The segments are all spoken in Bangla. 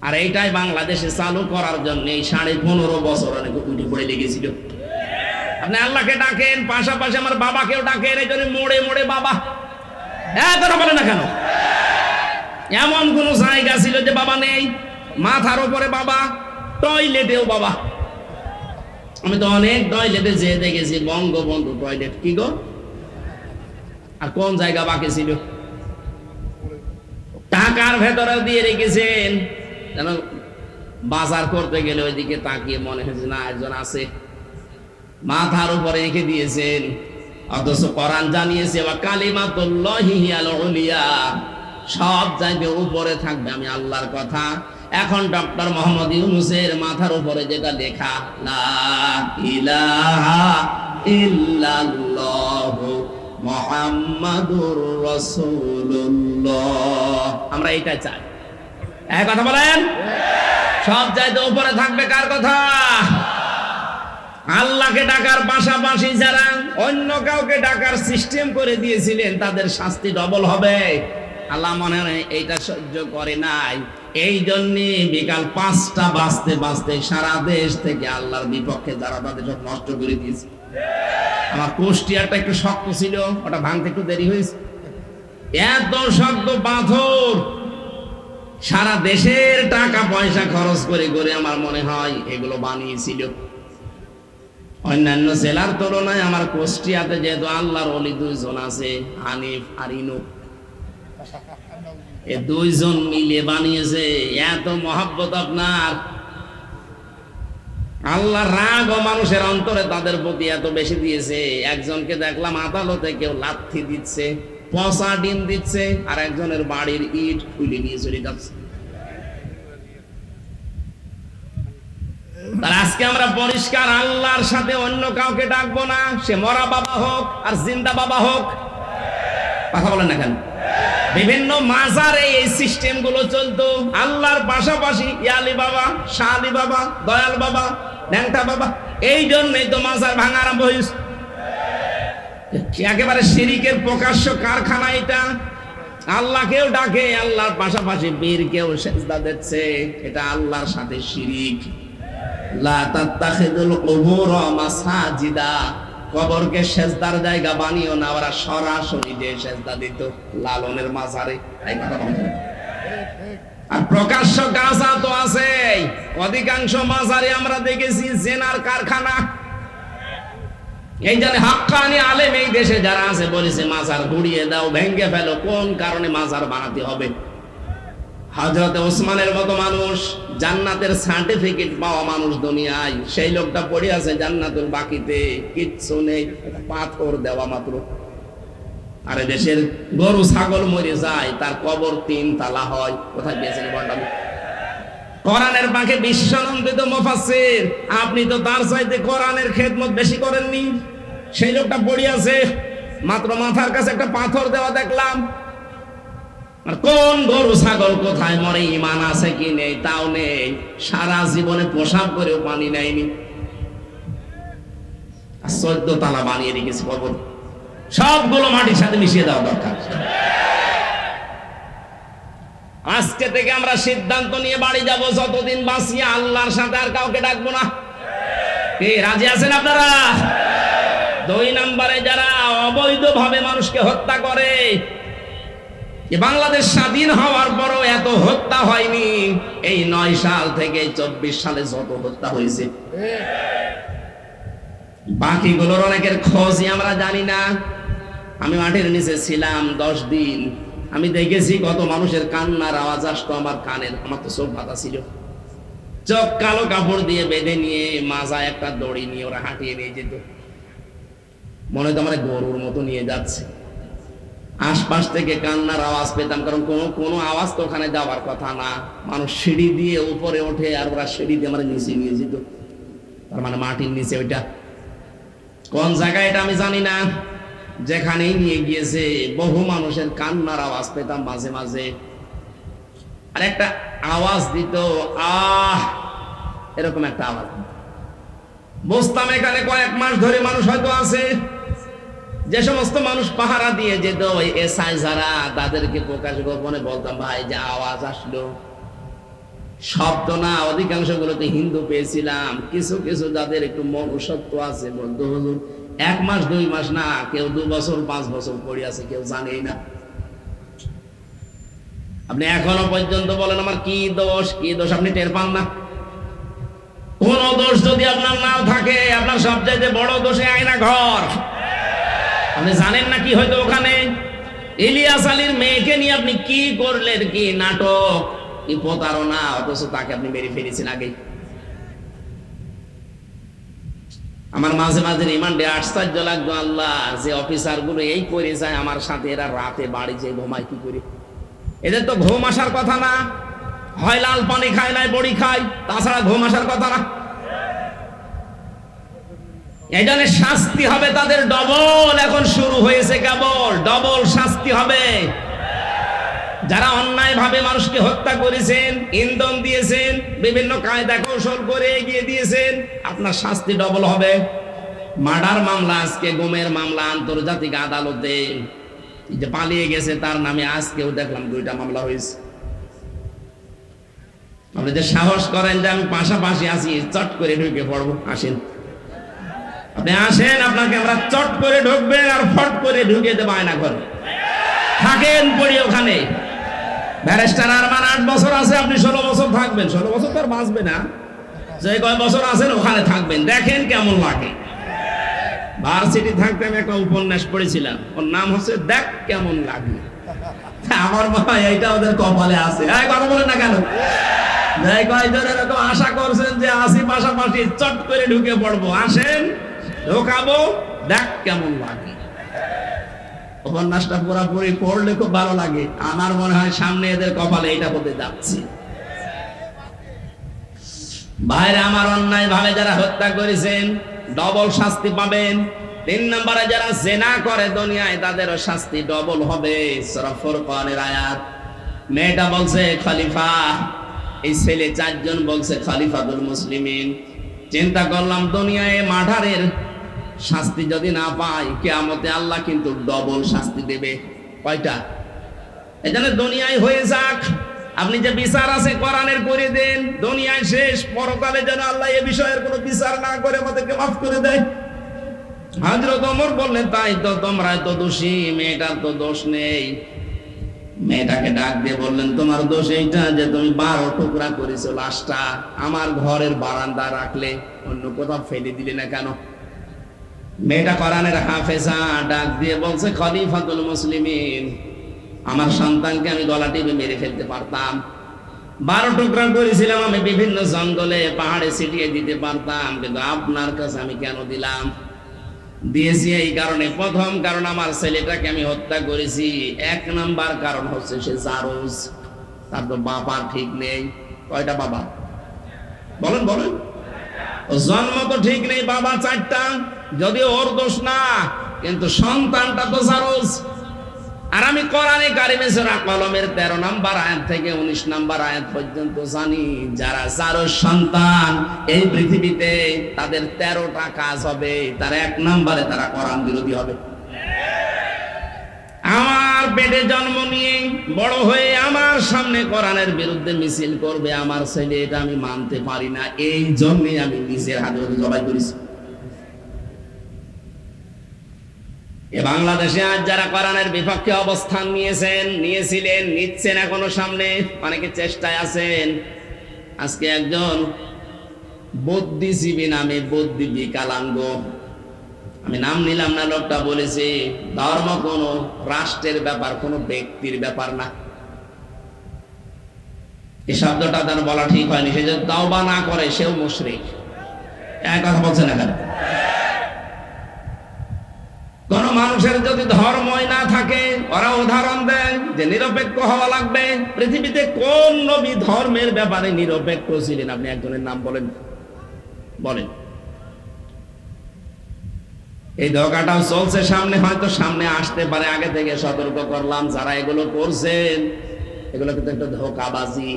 আর এইটাই বাংলাদেশে চালু করার জন্য এই 15.5 বছর অনেক উঠে পড়ে লেগেছিল। আপনি আল্লাহকে ডাকেন, পাশাপাশি আমার বাবাকেও ডাকেন, এই জন্য মোড়ে মোড়ে বাবা। কথা বলে না কেন? এমন কোন জায়গা ছিল যে বাবা নেই? মাথার উপরে বাবা, টয়লেটেও বাবা। আমি তো অনেক টয়লেটে যেয়ে দেখেছি বঙ্গবন্ধু টয়লেট। কি গো, আর কোন জায়গা বাকি ছিল? টাকার ভেতরেও দিয়ে রেখেছেন, যেন বাজার করতে গেলে ওইদিকে তাকিয়ে মনে হয়েছে না একজন আছে। মাথার উপরে রেখে দিয়েছেন, অথচ কোরআন জানিয়েছে ওয়া কালিমাতুল্লাহি হিয়াল উলিয়া, সব জায়গায় উপরে থাকবে আমি আল্লাহর কথা। এখন ডক্টর মোহাম্মদ ইউনূসের মাথার উপরে যেটা লেখা লা ইলাহা ইল্লাল্লাহু মুহাম্মাদুর রাসূলুল্লাহ, আমরা এটা চাই। এক কথা বলেন, সব জায়গায় উপরে থাকবে কার কথা? আল্লাহকে ডাকার পাশাপাশি যারা অন্য কাউকে ডাকার সিস্টেম করে দিয়েছিলেন তাদের শাস্তি ডবল হবে। আল্লাহ মনে হয় এইটা সহ্য করে নাই, এই জন্যে বিকাল 5টা বাজতে বাজতে সারা দেশ থেকে আল্লাহর বিপক্ষে যারা তাদের সব নষ্ট করে দিয়েছে। আমার কুষ্টিয়াটা একটু শক্ত ছিল, ওটা ভাঙতে একটু দেরি হয়েছে। এত শক্ত পাথর সারা দেশের টাকা পয়সা খরচ করে করে আমার মনে হয় এগুলো বানিয়েছিল। অন্যান্য জেলার তুলনায় আমার কুষ্টিয়াতে যেহেতু আল্লাহর ওলি 2 জন আছে, হানিফ আর ইনু, এই 2 জন মিলিয়ে বানিয়েছে। এত মহব্বত আপনার, আল্লাহ রাগ ও মানুষের অন্তরে তাদের প্রতি এত বেশি দিয়েছে। একজনকে দেখলাম আদালতে কেউ লাথি দিচ্ছে, পচা ডিম দিচ্ছে, আর একজনের বাড়ির ইট খুলে নিয়ে চলে যাচ্ছে। তার আজকে আমরা পরিষ্কার আল্লাহর সাথে অন্য কাউকে ডাকবো না, সে মরা বাবা হোক আর জিন্দা বাবা হোক। কথা বলেন না কেন? বিভিন্ন মাজারে এই সিস্টেম গুলো চলতো, আল্লাহর পাশাপাশি ইয়ালি বাবা, শাহ আলী বাবা, দয়াল বাবা, ন্যাংটা বাবা। এই জন্যই তো মাজার ভাঙা আরম্ভ হয়েছে। একেবারে শিরিকের প্রকাশ্য কারখানা এটা। আল্লাহকেও ডাকে, আল্লাহর পাশাপাশি বীরকেও সেজদা দিচ্ছে, এটা আল্লাহর সাথে শিরিক। লা তাত্তাখিযুল কুবুর মাসাজিদা, কবরকে সেজদার জায়গা বানিও না। ওরা সরাসরি যে সেজদা দিত লালনের মাজারে। আর প্রকাশ্য গাঁজা তো আছে, অধিকাংশ মাজারে আমরা দেখেছি জেনার কারখানা। এই জন্য হাক্কানি আলেম এই দেশে যারা আছে বলেছে মাজার গুড়িয়ে দাও, ভেঙ্গে ফেলো। কোন কারণে মাজার বানাতে হবে? হযরত ওসমানের মতো মানুষ, জান্নাতের সার্টিফিকেট পাওয়া মানুষ দুনিয়ায়, সেই লোকটা পড়ে আছে জান্নাতুল বাকিতে, কিচ্ছু নেই, পাথর দেওয়া মাত্র। আর দেশের গরু ছাগল মরে যায়, তার কবর 3 তালা হয়। কোথায় পেয়েছেন বন্ডামি? কোরআনের পাখে বিশ্বনন্দিত মুফাসসির, আপনি তো তার চাইতে কোরআনের খেদমত বেশি করেননি। সেই লোকটা পড়ে আছে, মাত্র মাথার কাছে একটা পাথর দেওয়া দেখলাম। আর কোন গরু ছাগল কোথায় মরে, ঈমান আছে কি নেই তাও নেই, সারা জীবনে প্রসাব করেও পানি নেয়নি। আর 14 তালা বানিয়ে রেখেছে কবর। সবগুলো মাটির সাথে মিশিয়ে দেওয়া দরকার। আজকে থেকে আমরা সিদ্ধান্ত নিয়ে বাড়ি যাব, যতদিন বাঁচি আল্লাহর সাথে আর কাউকে ডাকবো না। কি রাজি আছেন আপনারা? 2 নম্বরে যারা অবৈধভাবে মানুষকে হত্যা করে, বাংলাদেশ স্বাধীন হওয়ার পরও এত হত্যা হয়নি। এই 9 সাল থেকে 24 সালে যত হত্যা হয়েছে, বাকিগুলোর অনেকের খোঁজই আমরা জানি না। আমি মাটির নিচে ছিলাম 10 দিন, আমি দেখেছি কত মানুষের কান্নার আওয়াজ আসতো আমার কানের। আমার তো চোখ বাঁধা ছিল, চোখ কালো কাপড় দিয়ে বেঁধে নিয়ে মাজায় একটা দড়ি নিয়ে ওরা হাঁটিয়ে নিয়ে যেত, মনে হয় তো আমার গরুর মতো নিয়ে যাচ্ছে। আশপাশ থেকে কান্নার আওয়াজ পেতাম, কারণ কোনো আওয়াজ তো ওখানে যাওয়ার কথা না। মানুষ সিঁড়ি দিয়ে উপরে ওঠে, আর ওরা সিঁড়ি দিয়ে আমার নিচে নিয়ে যেত। তার মানে মাটির নিচে ওইটা কোন জায়গায় এটা আমি জানি না, যেখানেই নিয়ে গিয়েছে বহু মানুষের কান্নার আওয়াজ পেতাম মাঝে মাঝে। আর একটা আওয়াজ দিত, আহ, এরকম একটা আওয়াজ। বুঝতাম এখানে কয়েক মাস ধরে মানুষ হয়তো আছে। যে সমস্ত মানুষ পাহারা দিয়ে যেত, ওই এসআই যারা, তাদেরকে প্রকাশ গোপনে বলতাম, ভাই যে আওয়াজ আসলো শব্দ না, অধিকাংশ গুলোতে হিন্দু পেয়েছিলাম। কিছু কিছু যাদের একটু মনুষ্যত্ব আছে বলতো হুজুর 1 মাস 2 মাস না, কেউ 2 বছর 5 বছর পড়ে আছে, কেউ জানেই না। আপনি এখনো পর্যন্ত বলেন আমার কি দোষ, কি দোষ, আপনি টের পান না। কোন দোষ যদি আপনার নাও থাকে, আপনার সবচাইতে বড় দোষে আয়না ঘর। আপনি জানেন না কি হয়তো ওখানে ইলিয়াস আলীর মেয়েকে নিয়ে আপনি কি করলেন, কি নাটক, কি প্রতারণা, অথচ তাকে আপনি মেরে ফেলেছেন আগে। আমার মাঝে মাঝে রিমান্ডে আশ্চর্য লাগতো, আল্লাহ যে অফিসার গুলো এই করে যায় আমার সাথে, এরা রাতে বাড়ি যেয়ে ঘুমায় কি করে? এদের তো ঘুম আসার কথা না, হয় লাল পানি খায় নাই বড়ি খায়, তাছাড়া ঘুম আসার কথা না। এই জন্য শাস্তি হবে তাদের ডবল, এখন শুরু হয়েছে কেবল ডবল শাস্তি হবে। যারা অন্যায় ভাবে মানুষকে হত্যা করেছেন, ইন্ধন দিয়েছেন, বিভিন্ন কায়দা কৌশল করে এগিয়ে দিয়েছেন, আপনার শাস্তি ডবল হবে। মার্ডার মামলা, আজকে গুমের মামলা আন্তর্জাতিক আদালতে, যে পালিয়ে গেছে তার নামে আজকেও দেখলাম 2টা মামলা হয়েছে। আপনি যে সাহস করেন যে আমি পাশাপাশি আছি, চট করে ঢুকে পড়বো, আসেন আপনি আসেন, আপনাকে আমরা চট করে ঢুকবে আর ফট করে ঢুকে দেবো আয়না ঘর। থাকেন পড়ি ওখানে। ব্যারিস্টার আরমান 8 বছর আছে, আপনি 16 বছর থাকবেন। 16 বছর তো আর বাঁচবে না, যে কয় বছর আছেন ওখানে থাকবেন, দেখেন কেমন লাগে। ভার্সিটি থাকতে আমি একটা উপন্যাস পড়েছিলাম, ওর নাম হচ্ছে দেখ কেমন লাগে। আমার মনে হয় এইটা ওদের কপালে আছে। কথা বলেন না কেন? যাই কয়জন এরকম আশা করছেন যে আসি পাশাপাশি, চট করে ঢুকে পড়বো, আসেন ঢোকাবো, দেখ কেমন লাগে। উপন্যাসটা পুরোপুরি পড়লে খুব ভালো লাগে। আমার মনে হয় সামনে এদের কপালে এটা হতে যাচ্ছে। ভাইরা আমার, অন্যায় ভাবে যারা হত্যা করেছেন ডবল শাস্তি পাবেন। 3 নম্বরে যারা জেনা করে দুনিয়ায়, তাদেরও শাস্তি ডবল হবে। সূরা ফুরকানের আয়াত। মেয়েটা বলছে খলিফা, এই ছেলে 4 জন বলছে খলিফাতুল মুসলিমিন। চিন্তা করলাম দুনিয়ায় মার্ডারের শাস্তি যদি না পাই, কিয়ামতে আল্লাহ কিন্তু ডবল শাস্তি দেবে। কয়টা? এজন্য দুনিয়ায় হয়ে যাক, আপনি যে বিচার আছে কোরআনের করে দেন, দুনিয়ায় শেষ, পরকালে যেন আল্লাহ এ বিষয়ের কোনো বিচার না করে আমাদেরকে মাফ করে দেয়। হযরত ওমর বললেন, তাই তো তোমরা তো দোষী, মেয়েটার তো দোষ নেই। মেয়েটাকে ডাক দিয়ে বললেন, তোমার দোষ এইটা যে তুমি 12 টুকরা করেছো লাশটা, আমার ঘরের বারান্দা রাখলে, অন্য কোথাও ফেলে দিলে না কেন? মেয়েটা কোরআনের হাফেজা, ডাক দিয়ে বলছে, খলিফাতুল মুসলিমিন, আমার সন্তানকে আমি গলা টিপে মেরে ফেলতে পারতাম। 12 টুকরা করেছিলাম আমি, বিভিন্ন জঙ্গলে পাহাড়ে ছিটিয়ে দিতে পারতাম, কিন্তু আপনার কাছে আমি কেন দিলাম? দিয়েছি এই কারণে, প্রথম কারণ আমার ছেলেটাকে আমি হত্যা করেছি, 1 নাম্বার কারণ হচ্ছে সে জারজ, তার তো বাবা ঠিক নেই। কয়টা বাবা? বলেন বলেন। জন্ম তো ঠিক নেই, বাবা 4টা, যদিও ওর দোষ না, কিন্তু সন্তানটা তো জারজ। আর আমি কোরআনে কারিমে সূরা কলমের 13 নাম্বার আয়াত থেকে 19 নাম্বার আয়াত পর্যন্ত জানি, যারা জারজ সন্তান এই পৃথিবীতে তাদের 13টা কাজ হবে। তার 1 নাম্বারে তারা কোরআন বিরোধী হবে। আমার পেটে জন্ম নিয়ে বড় হয়ে আমার সামনে কোরআনের বিরুদ্ধে মিছিল করবে আমার ছেলে, এটা আমি মানতে পারি না। এই জন্যই আমি নিজের হাতে জবাই করেছি। এ বাংলাদেশে আজ যারা কোরআনের বিপক্ষে অবস্থান নিয়েছিলেন, নিচ্ছেন, এখনো সামনে অনেকে চেষ্টায় আছেন। আজকে একজন বুদ্ধিজীবী নামে, বুদ্ধি বিকালাঙ্গ, আমি নাম নিলাম না, লোকটা বলেছে ধর্ম কোন রাষ্ট্রের ব্যাপার, কোন ব্যক্তির ব্যাপার না। এই শব্দটা তার বলা ঠিক হয়নি। সে যদি তাওবা না করে সেও মুশরিক। এক কথা বলছে না কেন? কোন মানুষের যদি ধর্মই না থাকে, ওরা উদাহরণ দেয় যে নিরপেক্ষ হওয়া লাগবে। পৃথিবীতে কোন নবী ধর্মের ব্যাপারে নিরপেক্ষ ছিলেন? আপনি একজনের নাম বলেন, বলেন। এই ধোঁকাটাও চলছে সামনে, হয়তো সামনে আসতে পারে। আগে থেকে সতর্ক করলাম, যারা এগুলো করছেন এগুলো কিন্তু একটা ধোঁকাবাজি।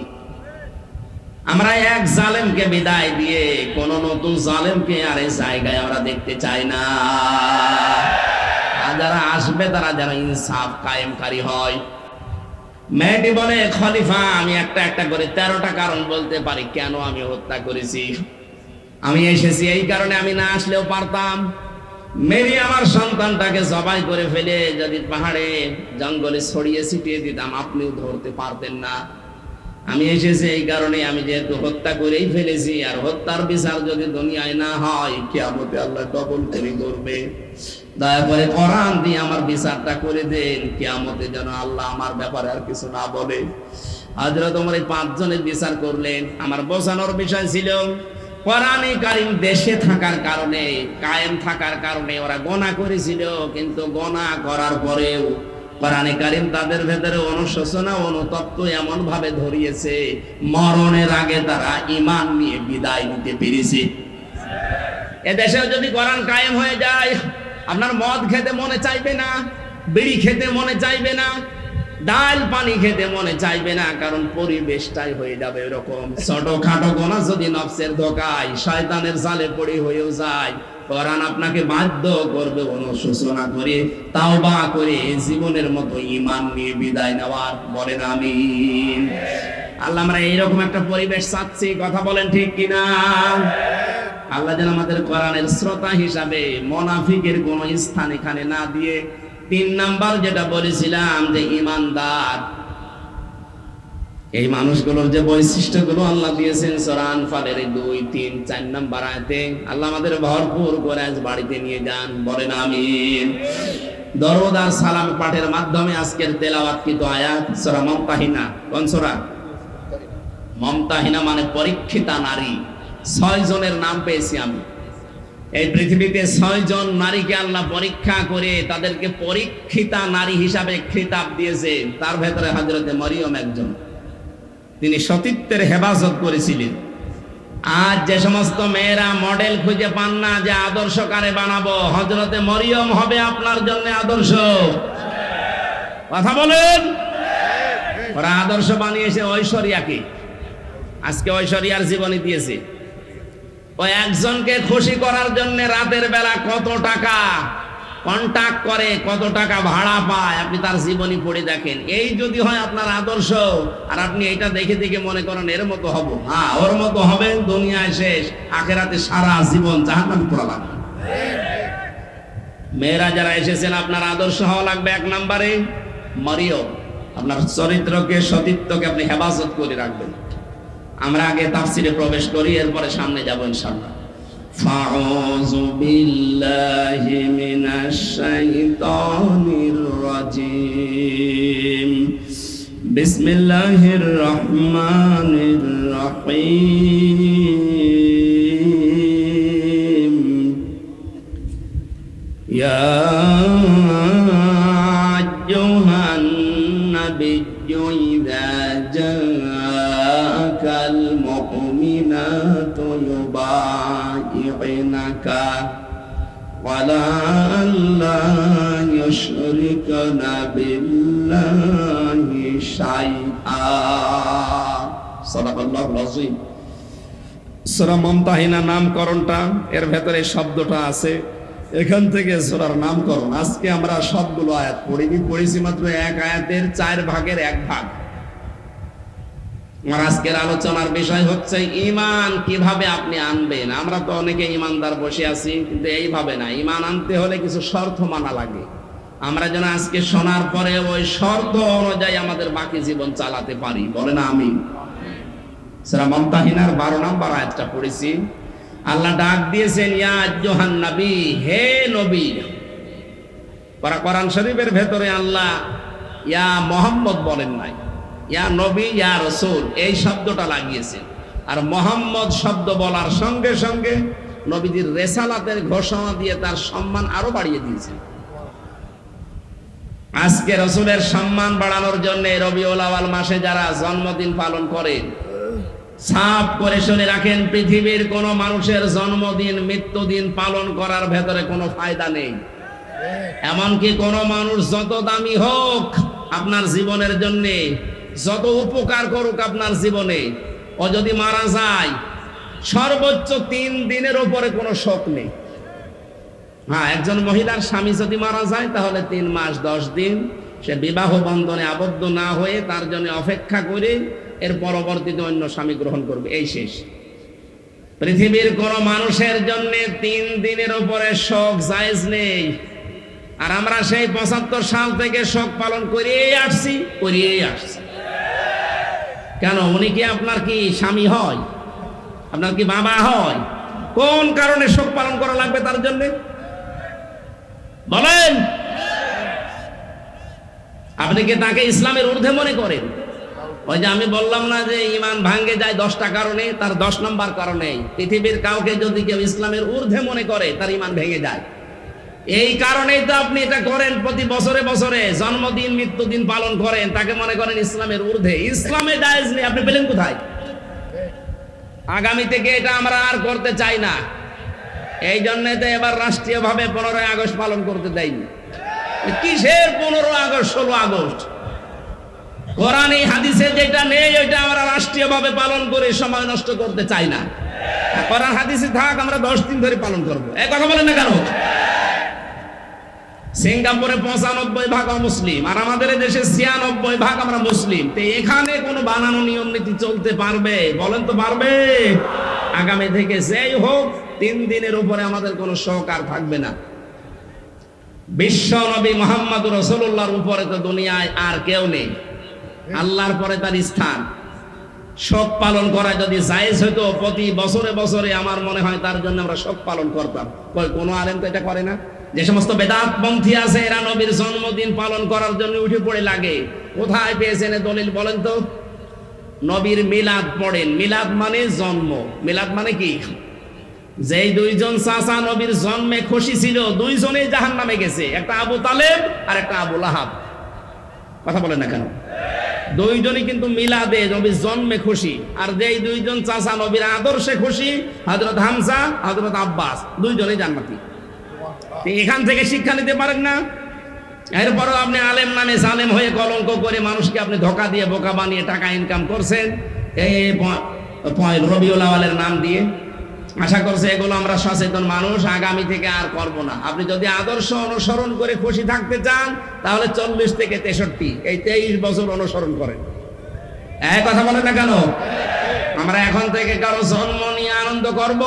আমরা এক জালেমকে বিদায় দিয়ে কোন নতুন জালেমকে আর এই জায়গায় আমরা দেখতে চাই না। যারা আসবে তারা যেন ইনসাফ কায়েমকারী হয়। মেয়েটি বলে, খলিফা আমি একটা একটা করে 13টা কারণ বলতে পারি কেন আমি হত্যা করেছি। আমি এসেছি এই কারণে, আমি না আসলেও পারতাম। মেরি আমার সন্তানটাকে জবাই করে ফেলে যদি পাহাড়ে জঙ্গলে ছড়িয়ে ছিটিয়ে দিতাম, আপনিও ধরতে পারতেন না। আমি এসেছি এই কারণে, আমি যেহেতু হত্যা করেই ফেলেছি, আর হত্যার বিচার যদি দুনিয়ায় না হয়, কিয়ামতে আল্লাহ ডবল করে করবে। দয়া করে কোরআন দিয়ে আমার বিচারটা করে দেন, কিয়ামতে যেন আল্লাহ আমার ব্যাপারে আর কিছু না বলে। হযরত ওমর এই 5 জনের বিচার করলেন। আমার বোঝানোর বিষয় ছিল, কোরআনে কারীম দেশে থাকার কারণে, কায়েম থাকার কারণে ওরা গুনাহ করেছিল, কিন্তু গুনাহ করার পরেও কোরআনে কারীম তাদের ভেতরে অনুশোচনা, অনুতপ্ত এমন ভাবে ধরিয়েছে, মরণের আগে তারা ঈমান নিয়ে বিদায় নিতে পেরেছে। এদেশেও যদি কোরআন কায়েম হয়ে যায়, আপনার মদ খেতে মনে চাইবে না, বিড়ি খেতে মনে চাইবে না, ডাল পানি খেতে মনে চাইবে না, কারণ পরিবেশটাই হয়ে যাবে এরকম। ছোটখাটো গোনা যদি নফসের ধোকায়, শয়তানের জালে পড়ে হয়েও যায়, কোরআন আপনাকে বাধ্য করবে অনুশোচনা করে, তাওবা করে জীবনের মতো ঈমান নিয়ে বিদায় নেওয়ার। বলেন আমিন। আল্লাহ, আমরা এইরকম একটা পরিবেশ চাচ্ছি, কথা বলেন ঠিক কিনা? আল্লাহ যেন আমাদের কোরআনের শ্রোতা হিসাবে মুনাফিকের কোন স্থান এখানে না দিয়ে, 3 নাম্বার যেটা বলেছিলাম যে ঈমানদার, এই মানুষগুলোর যে বৈশিষ্ট্যগুলো আল্লাহ দিয়েছেন সূরা আনফালের 2, 3, 4 নাম্বার আয়াতে, আল্লাহ আমাদের ভরপুর করে আজ বাড়িতে নিয়ে যান। বলেন আমিন। দরুদ আর সালাম পাঠের মাধ্যমে আজকের তেলাওয়াতকৃত আয়াত সূরা মুমতাহিনা। কোন সূরা? মুমতাহিনা মানে পরীক্ষিতা নারী। 6 জনের নাম পেয়েছি আমি। এই পৃথিবীতে 6 জন নারীকে আল্লাহ পরীক্ষা করে তাদেরকে পরীক্ষিতা নারী হিসাবে খেতাব দিয়েছে। তার ভেতরে হযরতে মরিয়ম একজন। তিনি সতীত্বের হেফাজত করেছিলেন। আজ যে সমস্ত মেয়েরা মডেল খুঁজে পান না যে আদর্শ কারে বানাবো, হযরতে মরিয়ম হবে আপনার জন্য আদর্শ। কথা বলেন। ওরা আদর্শ বানিয়েছে ঐশ্বরিয়াকে। আজকে ঐশ্বরিয়ার জীবনী দিয়েছে। ওই একজনকে খুশি করার জন্য রাতের বেলা কত টাকা কন্টাক্ট করে, কত টাকা ভাড়া পায়, আপনি তার জীবনী পড়ে দেখেন। এই যদি হয় আপনার আদর্শ, আর আপনি এটা দেখে দেখে মনে করেন এর মতো হব, হ্যাঁ ওর মতো হবে, দুনিয়ায় শেষ, আখেরাতে সারা জীবন জাহান্নামে পড়া লাগবে। মেয়েরা যারা এসেছেন, আপনার আদর্শ হওয়া লাগবে 1 নম্বরে মরিয়ম। আপনার চরিত্রকে, সতীত্বকে আপনি হেফাজত করে রাখবেন। আমরা আগে তাফসিরে প্রবেশ করি, এরপরে সামনে যাব ইনশাআল্লাহ। ফাউযু বিল্লাহি মিনাশ শাইতানির রাজীম। বিসমিল্লাহির রহমানির রহিম। ইয়া আইয়ুহান নাবিয়্যু ইযা জাআকাল মুমিনাতু ইউবাইয়ুনাকা ওয়ালা আল্লা ইউশরিকনা বিল্লাহি শাইআ। সাদাকাল্লাহুল আযীম। সূরা মুমতাহিনা নামকরণটা, এর ভেতরে শব্দটা আছে, এখান থেকে সূরার নামকরণ। আজকে আমরা সবগুলো আয়াত পড়েছি মাত্র 1 আয়াতের 4 ভাগের 1 ভাগ। আমার আজকের আলোচনার বিষয় হচ্ছে ঈমান কিভাবে আপনি আনবেন। আমরা তো অনেকে ঈমানদার বসে আছি, কিন্তু এইভাবে না। ঈমান আনতে হলে কিছু শর্ত মানা লাগে। আমরা যেন আজকে শোনার পরে ওই শর্ত অনুযায়ী আমাদের বাকি জীবন চালাতে পারি। বলেন আমিন। সূরা মুমতাহিনার 12 নম্বর আয়াতটা পড়েছি। আল্লাহ ডাক দিয়েছেন, ইয়া আইয়ুহান নবী, হে নবী। কোরআন শরীফের ভেতরে আল্লাহ ইয়া মুহাম্মদ বলেন নাই, ইয়া নবী, ইয়া রাসূল এই শব্দটা লাগিয়েছেন। আর মুহাম্মদ শব্দ বলার সঙ্গে সঙ্গে নবীজির রিসালাতের ঘোষণা দিয়ে তার সম্মান আরো বাড়িয়ে দিয়েছেন। আজকে রাসূলের সম্মান বাড়ানোর জন্য রবিউল আউয়াল মাসে যারা জন্মদিন পালন করেন, সাফ করে শুনে রাখেন, পৃথিবীর কোন মানুষের জন্মদিন, মৃত্যুদিন পালন করার ভেতরে কোনো ফায়দা নেই। এমনকি কোন মানুষ যত দামি হোক আপনার জীবনের জন্য, যত উপকার করুক আপনার জীবনে, ও যদি মারা যায় সর্বোচ্চ 3 দিনের উপরে কোনো শোক নেই। হ্যাঁ, একজন মহিলার স্বামী যদি মারা যায় তাহলে 3 মাস 10 দিন সে বিবাহ বন্ধনে আবদ্ধ না হয়ে তার জন্য অপেক্ষা করে এর পরবর্তীতে অন্য স্বামী গ্রহণ করবে, এই শেষ। পৃথিবীর কোন মানুষের জন্য 3 দিনের উপরে শোক জায়েজ নেই। আর আমরা সেই 75 সাল থেকে শোক পালন করিয়েই আসছি। কেন? উনি কি আপনার কি স্বামী হয়? আপনার কি বাবা হয়? কোন কারণে শোক পালন করা লাগবে তার জন্য বলেন? আপনি কি তাকে ইসলামের ঊর্ধ্বে মনে করেন? ওই যে আমি বললাম না যে ঈমান ভাঙ্গে যায় 10টা কারণে, তার 10 নম্বর কারণে পৃথিবীর কাউকে যদি কেউ ইসলামের ঊর্ধ্বে মনে করে তার ঈমান ভেঙে যায়। এই কারণেই তো আপনি এটা করেন, প্রতি বছরে বছরে জন্মদিন মৃত্যুদিন পালন করেন, তাকে মনে করেন ইসলামের ঊর্ধ্বে। ইসলামে জায়েজ নেই, আপনি পেলেন কোথায়? আগামী থেকে এটা আমরা আর করতে চাই না। এই জন্য তো এবার রাষ্ট্রীয়ভাবে 15ই আগস্ট পালন করতে দেয়নি। কিসের 15 আগস্ট 16 আগস্ট? কোরআনে হাদিসে যেটা নেই ওইটা আমরা রাষ্ট্রীয়ভাবে পালন করে সময় নষ্ট করতে চাই না। কোরআন হাদিসে থাক, আমরা 10 দিন ধরে পালন করবো। এই কথা বলেন না কেন? সিঙ্গাপুরে 95% মুসলিম, আর আমাদের দেশে 96% আমরা মুসলিম। তো এখানে কোনো বানানো নিয়ম নীতি চলতে পারবে? বলেন তো পারবে? আগামী থেকে যেই হোক 3 দিনের উপরে আমাদের কোনো শোক আর থাকবে না। বিশ্ব নবী মুহাম্মদ রাসূলুল্লাহর উপরে তো দুনিয়ায় আর কেউ নেই, আল্লাহর পরে তার স্থান। শোক পালন করা যদি জায়েজ হতো প্রতি বছরে বছরে, আমার মনে হয় তার জন্য আমরা শোক পালন করতাম। কোনো আলেম তো এটা করে না। যে সমস্ত বেদাতপন্থী আছে এরা নবীর জন্মদিন পালন করার জন্য উঠে পড়ে লাগে। কোথায় পেয়েছেন দলিল বলেন তো? নবীর মিলাদ পড়েন। মিলাদ মানে জন্ম। মিলাদ মানে কি? যেই 2 জন চাচা নবীর জন্মে খুশি ছিল, 2 জনেই জাহান্নামে গেছে, একটা আবু তালেব আর একটা আবু লাহাব। কথা বলেন না কেন? 2 জনই কিন্তু মিলাদে নবীর জন্মে খুশি। আর যেই 2 জন চাচা নবীর আদর্শে খুশি, হযরত হামজা, হযরত আব্বাস, 2 জনেই জান্নাতি। এখান থেকে শিক্ষা নিতে পারেন না? এরপরও আপনি আলেম নামে জালেম হয়ে কলঙ্ক করে মানুষকে আপনি ধোঁকা দিয়ে বোকা বানিয়ে টাকা ইনকাম করছেন এই রবিউল আউয়ালের নাম দিয়ে। আশা করছে এগুলো আমরা সচেতন মানুষ আগামী থেকে আর করব না। আপনি যদি আদর্শ অনুসরণ করে খুশি থাকতে চান তাহলে 40 থেকে 63 এই 23 বছর অনুসরণ করেন। এই কথা বলেন না কেন? আমরা এখন থেকে কারো জন্ম নিয়ে আনন্দ করব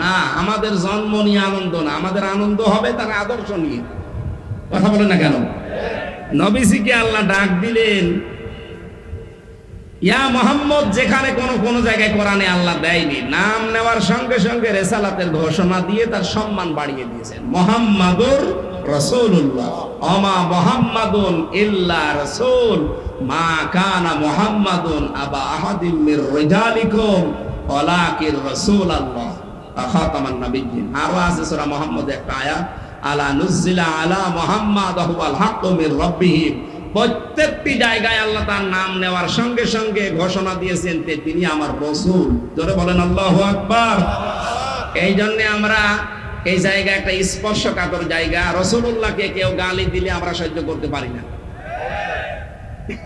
না। আমাদের জন্ম নিয়ে আনন্দ না, আমাদের আনন্দ হবে তার আদর্শ নিয়ে। কথা বলেন না কেন? নবীজিকে আল্লাহ ডাক দিলেন ইয়া মুহাম্মদ, যেখানে কোন জায়গায় কোরআনে আল্লাহ দেয়নি। নাম নেওয়ার সঙ্গে সঙ্গে রিসালাতের ঘোষণা দিয়ে তার সম্মান বাড়িয়ে দিয়েছেন। মুহাম্মাদুর রাসূলুল্লাহ, ওমা মুহাম্মাদুন ইল্লা রাসূল, মা কানা মুহাম্মাদুন আবা আহাদিম মির রিজালিকুম ওয়ালাকিন রাসূলুল্লাহ খাতামান নাবিয়্যিন। আর আছে সূরা মুহাম্মদ একটা আয়াত, আলা নুজিলা আলা মুহাম্মাদ হুয়াল হাক্কু মির রাব্বিহি। প্রত্যেকটি জায়গায় আল্লাহ তার নাম নেওয়ার সঙ্গে সঙ্গে ঘোষণা দিয়েছেন যে তিনি আমার রাসূল। জোরে বলেন আল্লাহু আকবার। এই জন্য আমরা এই জায়গা একটা স্পর্শকাতর জায়গা। রাসূলুল্লাহকে কেউ গালি দিলে আমরা সহ্য করতে পারি না।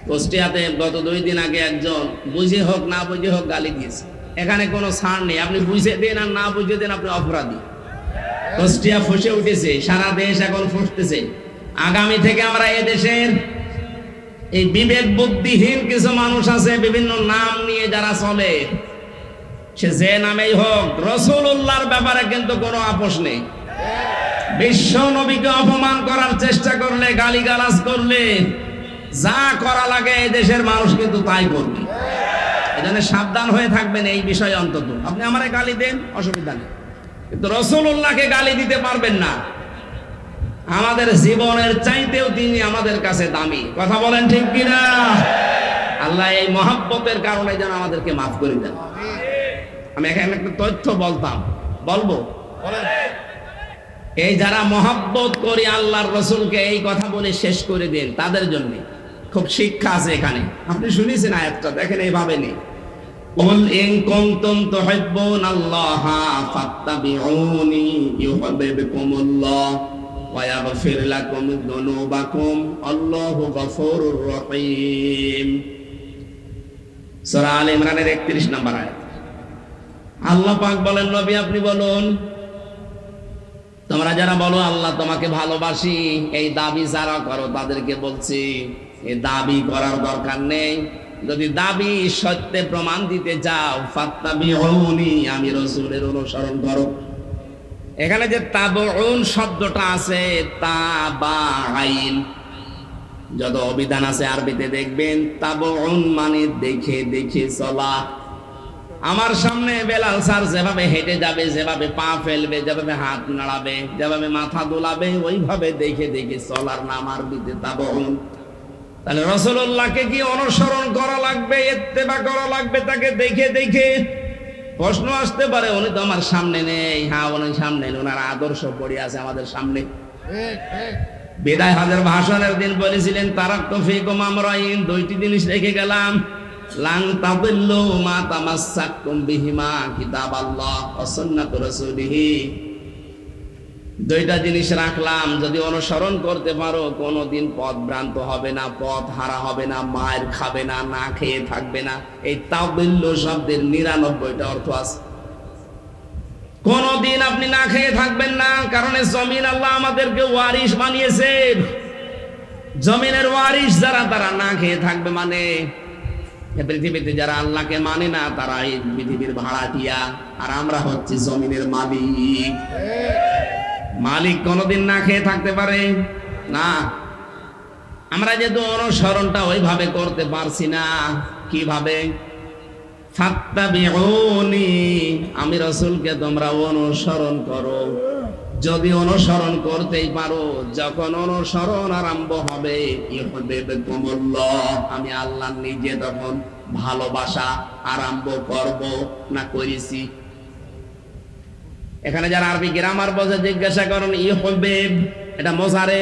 কুষ্টিয়াতে গত 2 দিন আগে একজন বুঝে হোক না বুঝে হোক গালি দিয়েছে। এখানে কোনো ছাড় নেই, আপনি বুঝে দেন আর না বুঝে দেন আপনি অপরাধী। কুষ্টিয়া ফুঁসে উঠেছে, সারা দেশ এখন ফুঁসতেছে। আগামী থেকে আমরা এই দেশের এই বিবেক বুদ্ধিহীন কিছু মানুষ আছে বিভিন্ন নাম নিয়ে যারা চলে, সে যে নামেই হোক, রাসূলুল্লাহর ব্যাপারে কিন্তু কোনো আপোষ নেই। বিশ্ব নবীকে অপমান করার চেষ্টা করলে, গালিগালাজ করলে, যা করা লাগে এই দেশের মানুষ কিন্তু তাই করবে। এজন্য সাবধান হয়ে থাকবেন এই বিষয়ে। অন্তত আপনি আমারে গালি দেন, অসুবিধা নেই, কিন্তু রাসূলুল্লাহকে গালি দিতে পারবেন না। আমাদের জীবনের চাইতেও তিনি আমাদের কাছে দামি। কথা বলেন ঠিক কিনা? আল্লাহ এই মহব্বতের কারণে যেন আমাদেরকে মাফ করে দেন। আমি এখানে একটা তথ্য বলবো। এই যারা মহব্বত করি আল্লাহর রাসূলকে, এই কথা বলে শেষ করে দেন, তাদের জন্য খুব শিক্ষা আছে এখানে। আপনি শুনেছেন আয়াতটা, দেখেন এইভাবে নেই, কুল ইন কুনতুম তুহিব্বুনাল্লাহা ফাত্তাবিউনি ইউহিব্বুকুমুল্লাহ ওয়া ইয়াগফির লাকুম যুনুবাকুম আল্লাহু গফুরুর রহিম। সূরা আলে ইমরানের 31 নম্বর আয়াত। আল্লাহ পাক বলেন, নবী আপনি বলুন তোমরা যারা বলো আল্লাহ তোমাকে ভালোবাসি, এই দাবি যারা করো তাদেরকে বলছি এই দাবি করার দরকার নেই। যদি দাবি সত্যে প্রমাণ দিতে চাও, ফাত্তাবিউনি, আমি রাসূলের অনুসরণ করো। এখানে যে তাবউন শব্দটা আছে, তাবাইন, যত অভিধান আছে আরবিতে দেখবেন তাবউন মানে দেখে দেখে চলা। আমার সামনে বেলাল স্যার যেভাবে হেঁটে যাবে, যেভাবে পা ফেলবে, যেভাবে হাত নাড়াবে, যেভাবে মাথা দোলাবে, ওইভাবে দেখে দেখে চলার নাম আরবিতে তাবউন। তাহলে রাসূলুল্লাহকে কি অনুসরণ করা লাগবে, ইত্তেবা করা লাগবে তাকে দেখে দেখে? প্রশ্ন আসতে পারে উনি তো আমার সামনে নেই। হ্যাঁ, উনি সামনে নেই, ওনার আদর্শ পড়ে আছে আমাদের সামনে। বিদায় হজের ভাষণের দিন বলেছিলেন তারাক্তু ফীকুম আমরাইন, দুইটি জিনিস রেখে গেলাম, লান তাদিল্লু মা তামাসসাকতুম বিহিমা, কিতাবাল্লাহ ওয়া সুন্নাতু রাসূলিহি। দুইটা জিনিস রাখলাম, যদি অনুসরণ করতে পারো কোনোদিন পথ ভ্রান্ত হবে না, পথ হারা হবে না, মায়ের খাবে না, না খেয়ে থাকবে না। এই তাদিল্লু শব্দের 99টা অর্থ আছে। কোনদিন আপনি না খেয়ে থাকবেন না, কারণ জমিন আল্লাহ আমাদেরকে ওয়ারিশ বানিয়েছে। জমিনের ওয়ারিশ যারা, তারা না খেয়ে থাকবে। মানে পৃথিবীতে যারা আল্লাহকে মানে না, তারা এই পৃথিবীর ভাড়াটিয়া, আর আমরা হচ্ছে জমিনের মালিক। মালিক কোনদিন না খেয়ে থাকতে পারে না। আমরা যেহেতু অনুসরণটা ওইভাবে করতে পারছি না, কিভাবে? ফাত্তাবিউনি, আমি রাসূলকে তোমরা অনুসরণ করো। যদি অনুসরণ করতেই পারো, যখন অনুসরণ আরম্ভ হবে, ইউহিব্বুকুমুল্লাহ, আমি আল্লাহ নিজে তখন ভালোবাসা আরম্ভ করব না করেছি। এখানে যারা আরবি গ্রামার বোঝে জিজ্ঞাসা করেন, ইউহিব্ব এটা মোজারে,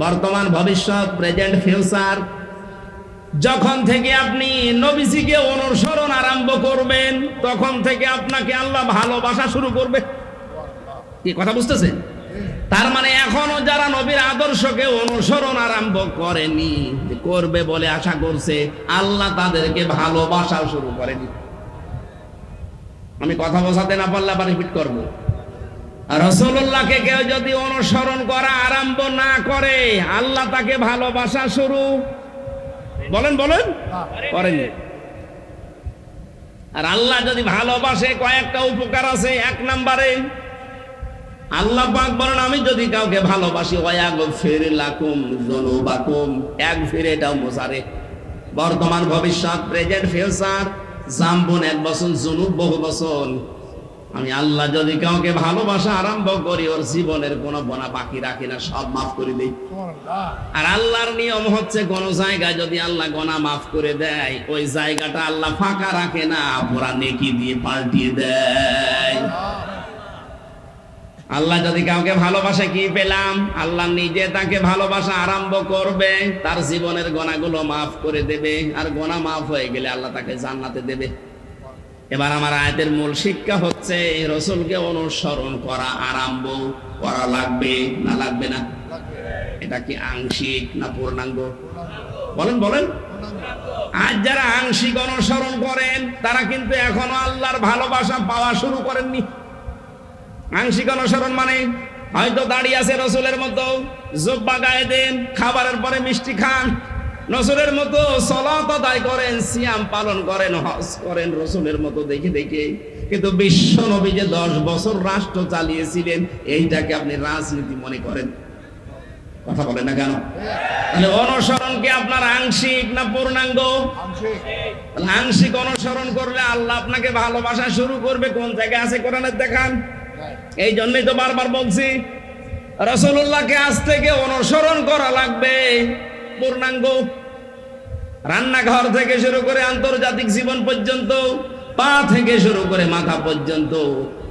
বর্তমান, ভবিষ্যৎ, প্রেজেন্ট, ফিউচার। যখন থেকে আপনি নবীজিকে অনুসরণ আরম্ভ করবেন, তখন থেকে আপনাকে আল্লাহ ভালোবাসা শুরু করবে। কি কথা বুঝতেছেন? তার মানে এখনো যারা নবীর আদর্শকে অনুসরণ আরম্ভ করেনি, করবে বলে আশা করছে, আল্লাহ তাদেরকে ভালোবাসা শুরু করেনি। আমি কথা বোঝাতে না পারলে আবার রিপিট করবো। রাসূলুল্লাহকে কেউ যদি অনুসরণ করা আরম্ভ না করে, আল্লাহ তাকে ভালোবাসা শুরু বলেন করেন। আর আল্লাহ যদি ভালোবাসে, কয়েকটা উপকার আছে। 1 নম্বরে আল্লাহ পাক বলেন, আমি যদি কাউকে ভালোবাসি, ওয়ায়াগফির লাকুম যুনুবাকুম, ইয়াগফির এটাও মোজারে, বর্তমান, ভবিষ্যৎ, প্রেজেন্ট, ফিউচার। জামবুন 1 বছর, যুনুব বহু বছর। আমি আল্লাহ যদি কাউকে ভালোবাসা আরম্ভ করি, ওর জীবনের কোনো গোনা বাকি রাখি না, সব মাফ করে দেই। আর আল্লাহর নিয়ম হচ্ছে, কোন জায়গায় যদি আল্লাহ গোনা মাফ করে দেয়, ওই জায়গাটা আল্লাহ ফাঁকা রাখে না, পুরা নেকি দিয়ে পাল্টিয়ে দেয়। আল্লাহ যদি কাউকে ভালোবাসে, কি পেলাম? আল্লাহ নিজে তাকে ভালোবাসা আরম্ভ করবে, তার জীবনের গোনাগুলো মাফ করে দেবে, আর গোনা মাফ হয়ে গেলে আল্লাহ তাকে জান্নাতে দেবে। এবার আমার আয়াতের মূল শিক্ষা হচ্ছে, রাসূলকে অনুসরণ করা আরম্ভ করা লাগবে না লাগবে না? এটা কি আংশিক না পূর্ণাঙ্গ? বলেন। আজ যারা আংশিক অনুসরণ করেন, তারা কিন্তু এখনো আল্লাহর ভালোবাসা পাওয়া শুরু করেননি। আংশিক অনুসরণ মানে হয়তো দাঁড়িয়ে আছে রাসূলের মতো, জুব্বা গায়ে দেন, খাবারের পরে মিষ্টি খান, রাসূলের মতো সালাত আদায় করেন, সিয়াম পালন করেন, হজ করেন রাসূলের মতো দেখে দেখে। কিন্তু বিশ্ব নবী যে 10 বছর রাষ্ট্র চালিয়েছিলেন, এইটাকে আপনি রাজনীতি মনে করেন? কথা বলেন না কেন? তাহলে অনুসরণ কি আপনার আংশিক না পূর্ণাঙ্গ? আংশিক অনুসরণ করলে আল্লাহ আপনাকে ভালোবাসা শুরু করবে। কোন জায়গায় আছে কোরআনে দেখান। এই জন্যই তো বারবার বলছি, রাসূলুল্লাহকে আজ থেকে অনুসরণ করা লাগবে পূর্ণাঙ্গ। রান্নাঘর থেকে শুরু করে আন্তর্জাতিক জীবন পর্যন্ত, পা থেকে শুরু করে মাথা পর্যন্ত,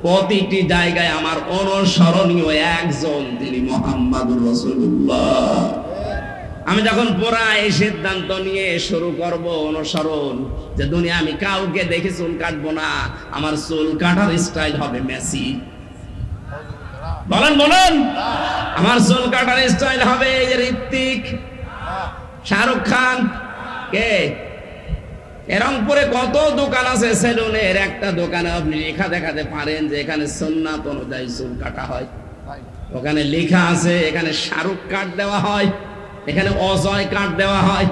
প্রতিটি জায়গায় আমার অনুসরণীয় একজন, তিনি মুহাম্মাদুর রাসূলুল্লাহ। আমি যখন পুরা এই সিদ্ধান্ত নিয়ে শুরু করব অনুসরণ, যে দুনিয়া আমি কাউকে দেখে চুল কাটবো না, আমার চুল কাটার স্টাইল হবে মেসি। বলেন আমার চুল কাটার স্টাইল হবে ঋত্বিক, শাহরুখ খান। কে? রংপুরে কত দোকান আছে সেলুনের, একটা দোকানে আপনি লেখা দেখাতে পারেন যে এখানে সুন্নাত অনুযায়ী চুল কাটা হয়? ওখানে লেখা আছে, এখানে শাহরুখ কার্ড দেওয়া হয়, এখানে অজয় কার্ড দেওয়া হয়,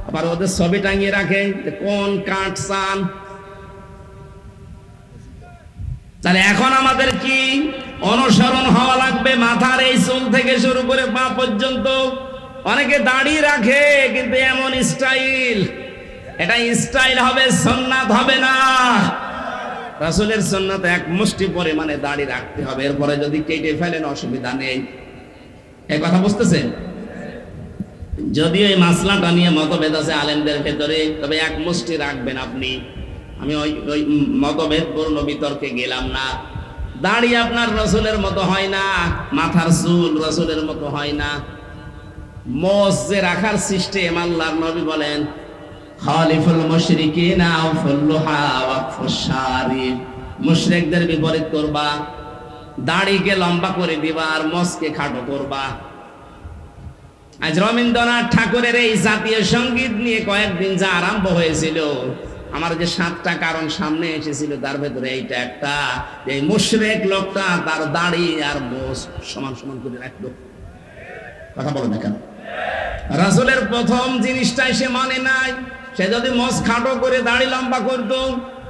আবার ওদের ছবি টাঙিয়ে রাখে যে কোন কার্ড চান। তাহলে এখন আমাদের কি অনুসরণ হওয়া লাগবে? মাথার এই চুল থেকে শুরু করে পা পর্যন্ত। অনেকে দাড়ি রাখে কিন্তু এমন স্টাইল, এটা স্টাইল হবে, সুন্নাত হবে না। রাসূলের সুন্নাতে এক মুষ্টি পরিমাণে দাড়ি রাখতে হবে, এরপরে যদি কেটে ফেলেন অসুবিধা নেই। এই কথা বুঝতেছেন? যদিও এই মাসলাটা নিয়ে মতভেদ আছে আলেমদের ভেতরে, তবে এক মুষ্টি রাখবেন আপনি। আমি ওই মতভেদপূর্ণ বিতর্কে গেলাম না। দাড়ি আপনার রাসূলের মতো হয় না, মাথার চুল রাসূলের মতো হয় না। মোষ যে রাখার সিস্টেম, আল্লাহর নবী বলেন খালিফুল মুশরিকিনা আফুল্লুহা ওয়াকফুশারিব, মুশরিকদের বিপরীত করবা, দাড়িকে লম্বা করে দিবা আর মোষকে খাটো করবা। আজ রবীন্দ্রনাথ ঠাকুরের এই জাতীয় সঙ্গীত নিয়ে কয়েকদিন যা আরম্ভ হয়েছিল, আমার যে 7টা কারণ সামনে এসেছিল তার ভেতরে এইটা একটা, যে মুশরিক লোকটা তার দাড়ি আর মোষ সমান সমান করে রাখলো। কথা বলো না কেন? রাসূলের প্রথম জিনিসটাই সে মানে নাই। সে যদি মোষ খাটো করে দাড়ি লম্বা করতো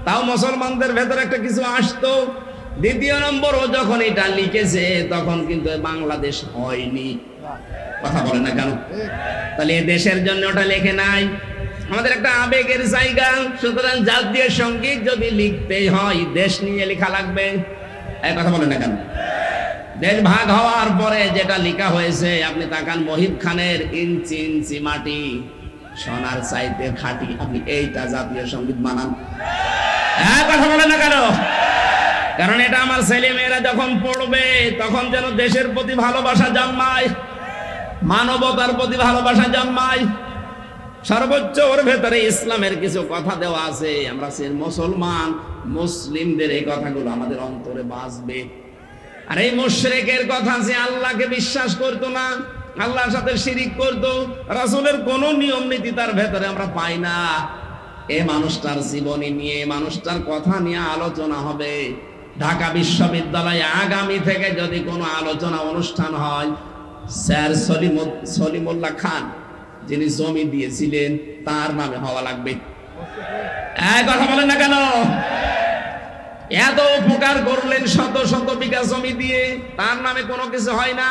তাও মুসলমানদের ভেতরে একটা কিছু আসতো। দ্বিতীয় নম্বর, ও যখন এটা লিখেছে তখন কিন্তু বাংলাদেশ হয়নি। কথা বলে না কেন? তাহলে এই দেশের জন্য ওটা লেখে নাই। আমাদের একটা আবেগের জায়গা, সুতরাং জাতীয় সঙ্গীত যদি লিখতেই হয় দেশ নিয়ে লেখা লাগবে। এই কথা বলে না কেন? দেশ ভাগ হওয়ার পরে যেটা লেখা হয়েছে, আপনি তাকান মহিব খানের ইঞ্চি ইঞ্চি মাটি সোনার চাইতে খাঁটি, আপনি এইটা জাতীয় সঙ্গীত মানান? হ্যাঁ, কথা বলে না কেন? কারণ এটা আমার ছেলে মেয়েরা যখন পড়বে তখন যেন দেশের প্রতি ভালোবাসা জন্মায়, মানবতার প্রতি ভালোবাসা জন্মায়। সর্বোচ্চ ওর ভেতরে ইসলামের কিছু কথা দেওয়া আছে। আমরা সে মুসলমান, মুসলিমদের এই কথাগুলো আমাদের অন্তরে বাজবে। আর এই মুশরিকের কথা, যে আল্লাহকে বিশ্বাস করতো না, আল্লাহর সাথে শিরিক করতো, রাসূলের কোন নিয়ম নীতি তার ভেতরে আমরা পাই না। এই মানুষটার জীবনী নিয়ে, মানুষটার কথা নিয়ে আলোচনা হবে। ঢাকা বিশ্ববিদ্যালয়ে আগামী থেকে যদি কোনো আলোচনা অনুষ্ঠান হয়, স্যার সলিমুল্লাহ খান যিনি জমি দিয়েছিলেন তার নামে হওয়া লাগবে। কথা বলেন না কেন? এত উপকার করলেন, শত শত বিঘা জমি দিয়ে, তার নামে কোনো কিছু হয় না।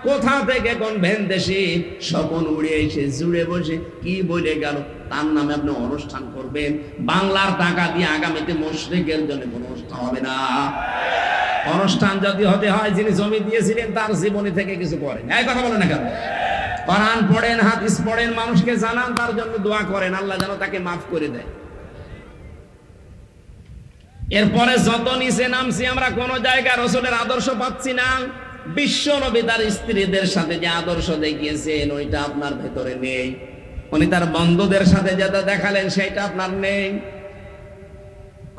কোথা থেকে কোন ভেনদেশি স্বপন উড়ে এসে জুড়ে বসে কি বলে গেল, তার নামে আপনি অনুষ্ঠান করবেন। বাংলার টাকা দিয়ে আগামীতে মুশরিকের জন্য কোনো অনুষ্ঠান হবে না। অনুষ্ঠান যদি হতে হয়, যিনি জমি দিয়েছিলেন তার জীবনী থেকে কিছু করেন। এই কথা বলেন না কেন? কোরআন পড়েন, হাদিস পড়েন, মানুষকে জানান, তার জন্য দোয়া করেন, আল্লাহ যেন তাকে মাফ করে দেয়। এরপরে যত নিচে নামছি আমরা, কোন জায়গায় রাসূলের আদর্শ পাচ্ছি না। বিশ্ব নবী তার স্ত্রীদের সাথে যে আদর্শ দেখিয়েছেন ওইটা আপনার ভেতরে নেই। উনি তার বন্ধুদের সাথে যেটা দেখালেন সেটা আপনার নেই।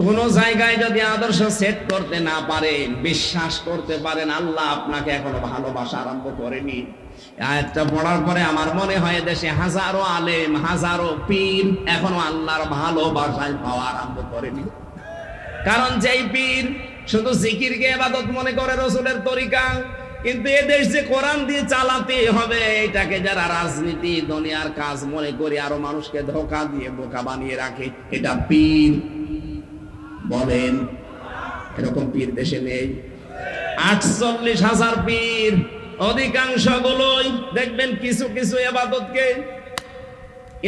কোন জায়গায় যদি আদর্শ সেট করতে না পারেন, বিশ্বাস করতে পারেন আল্লাহ আপনাকে এখনো ভালোবাসা আরম্ভ করেনি। আয়াতটা পড়ার পরে আমার মনে হয় দেশে হাজারো আলেম, হাজারো পীর এখনো আল্লাহর ভালোবাসায় পাওয়া আরম্ভ করেনি। কারণ যেই পীর শুধু জিকিরকে ইবাদত মনে করে রাসূলের তরিকা, কিন্তু এদেশ যে কোরআন দিয়ে চালাতে হবে এটাকে যারা রাজনীতি দুনিয়ার কাজ মনে করে আরো মানুষকে ধোঁকা দিয়ে বোকা বানিয়ে রাখে, এটা পীর বলেন? এরকম পীর দেশে নেই। 48,000 পীর, অধিকাংশ গুলোই দেখবেন কিছু কিছু ইবাদতকে